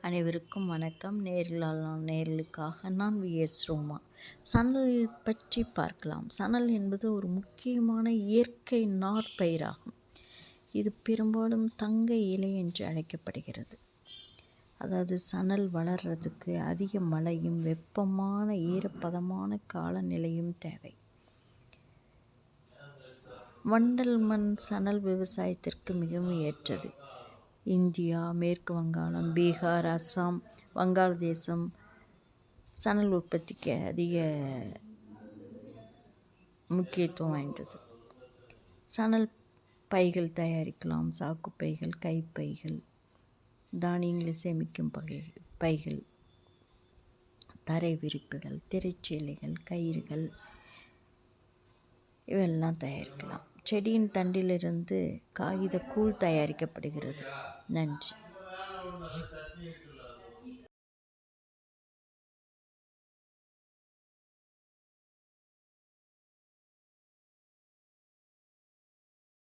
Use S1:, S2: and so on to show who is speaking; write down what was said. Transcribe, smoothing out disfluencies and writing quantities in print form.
S1: அனைவருக்கும் வணக்கம். நேர்களுக்காக நான் விஎஸ் ரோமா. சணல் பற்றி பார்க்கலாம். சணல் என்பது ஒரு முக்கியமான இயற்கை நார்ப்பயிராகும். இது பெரும்பாலும் தங்க இலை என்று அழைக்கப்படுகிறது. அதாவது சணல் வளர்கிறதுக்கு அதிக மழையும் வெப்பமான ஈரப்பதமான காலநிலையும் தேவை. வண்டல் மண் சணல் விவசாயத்திற்கு மிகவும் ஏற்றது. இந்தியா, மேற்கு வங்காளம், பீகார், அஸ்ஸாம், வங்காளதேசம் சணல் உற்பத்திக்கு அதிக முக்கியத்துவம் வாய்ந்தது. சணல் பைகள் தயாரிக்கலாம். சாக்கு பைகள், கைப்பைகள், தானியங்களை சேமிக்கும் பைகள், தரை விரிப்புகள், திரைச்சீலைகள், கயிறுகள் இவெல்லாம் தயாரிக்கலாம். செடியின் தண்டிலிருந்து காகித கூழ் தயாரிக்கப்படுகிறது. நன்றி.